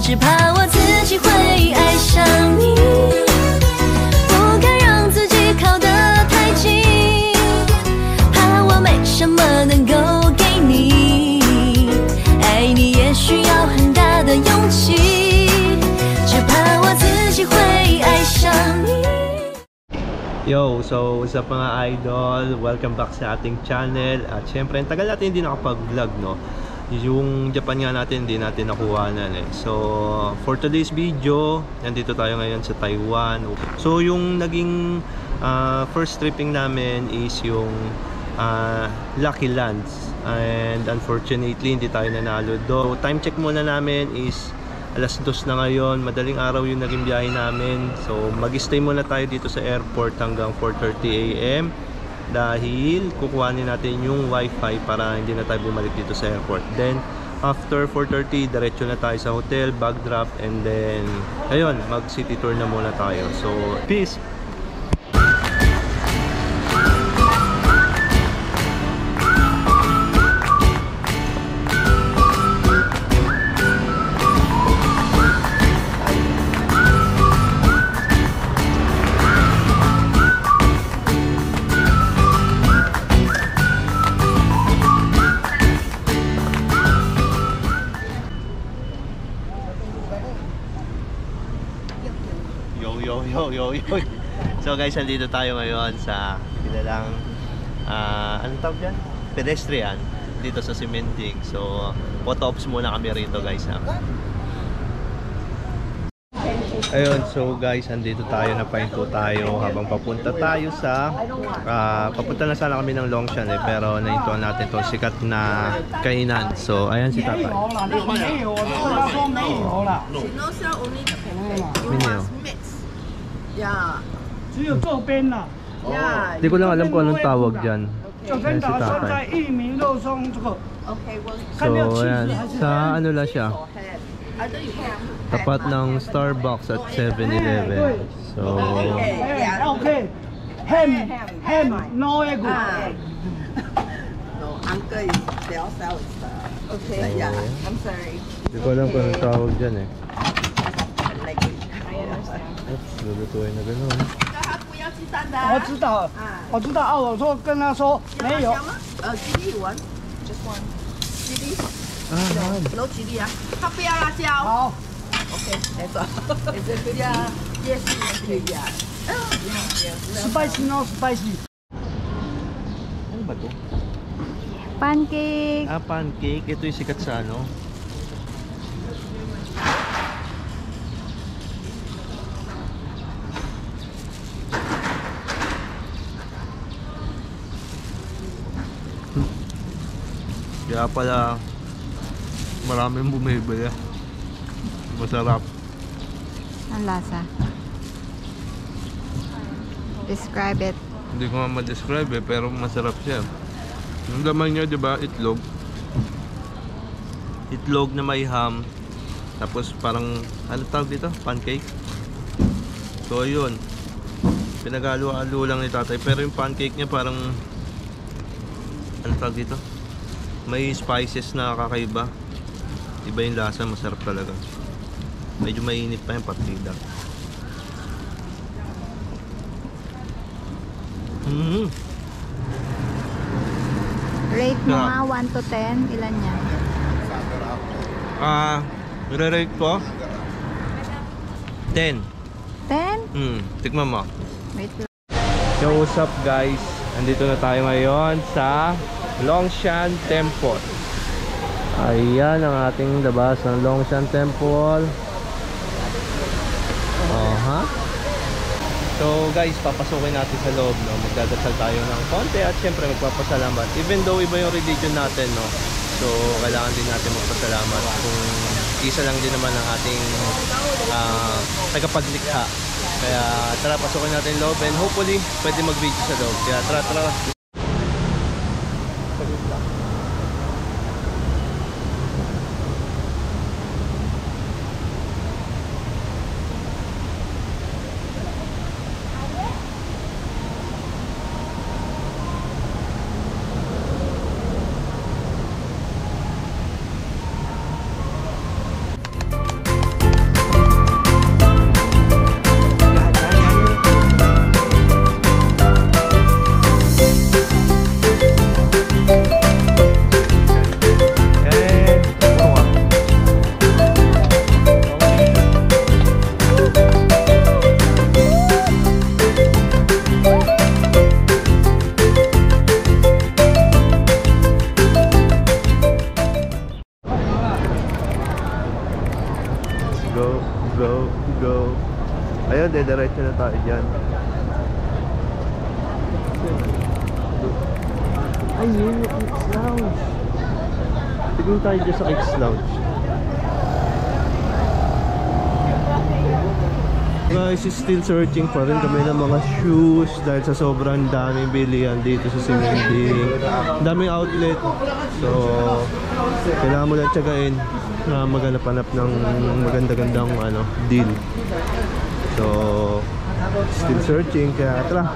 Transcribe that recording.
只怕我自己会爱上你，不敢让自己靠得太近，怕我没什么能够给你，爱你也需要很大的勇气，只怕我自己会爱上你。Yo, so what's up mga idol? Welcome back sa ating channel. At syempre, tagal natin hindi nakapag-vlog, no? Yung Japan nga natin, hindi natin nakuhanan eh. So, for today's video, nandito tayo ngayon sa Taiwan. So, yung naging first tripping namin is yung Lucky Lands. And unfortunately, hindi tayo nanalo do. So, time check muna namin is alas 2 na ngayon, madaling araw yung naging biyahe namin. So mag-stay muna tayo dito sa airport hanggang 4:30 AM dahil kukuhanin natin yung wifi para hindi na tayo bumalik dito sa airport. Then after 4:30, diretso na tayo sa hotel, bag drop, and then ayun, mag city tour na muna tayo. So peace! Yo. So guys, nandito tayo ngayon sa kilalang anong tawag dyan? Pedestrian dito sa cementing. So photo ops muna kami rito guys ha. Ayun, so guys, nandito tayo, napahinto tayo habang papunta tayo sa papunta na sana kami ng Longshan eh, pero nahintuan natin itong sikat na kainan. So ayan si tatay. Yeah. Hindi ko lang alam kung anong tawag dyan. Ayan si tatay. So ayan, sa ano lang siya, tapat ng Starbucks at 7-Eleven. So okay. Ham, no egg. No, uncle is they all sell it. Okay, yeah. I'm sorry. Hindi ko alam kung anong tawag dyan eh. Oops, lulutuin na gano'n. 我知道，我说跟他说没有。吉利one, just one. 吉利。no 吉利啊，他不要辣椒。好。Okay, that's all. Yeah, yes, yeah. Spicy, no spicy. Ano ba to? Pancake. Pancake. Ito yung sikat sa ano. Kaya pala maraming bumibili. Masarap. Ang lasa. Describe it. Hindi ko nga ma-describe eh, pero masarap siya. Yung laman niya, di ba, itlog. Itlog na may ham. Tapos parang, ano tawag dito? Pancake. So yun, pinag-halo-halo lang ni tatay. Pero yung pancake niya parang, ano tawag dito? May spices na kakaiba. Iba yung lasa, masarap talaga. Medyo mainit pa yung partida. Rate mo nga 1 to 10. Ilan yan? Nire-rate ko 10. 10? Tikman mo. Wait lang. So what's up guys? Andito na tayo ngayon sa Longshan Temple. Ayan ang ating labas ng Longshan Temple. So guys, papasukin natin sa loob, no? Magdadasal tayo ng konti at syempre magpapasalamat. Even though iba yung religion natin, no? So kailangan din natin magpasalamat kung isa lang din naman ang ating tagapaglikha. Kaya tara, pasukin natin loob and hopefully pwede mag-video sa loob. Kaya tara. Go, go, go. Ayun, dediretso na tayo dyan. Ayun, yung X-Lounge. Tignan tayo dyan sa X-Lounge. Guys, still searching pa rin kami ng mga shoes dahil sa sobrang daming bilihan dito sa Simanding. Daming outlet. So, kailangan mo lang tiyagain na maghanap-hanap ng maganda-gandang deal. So, still searching, kaya tara,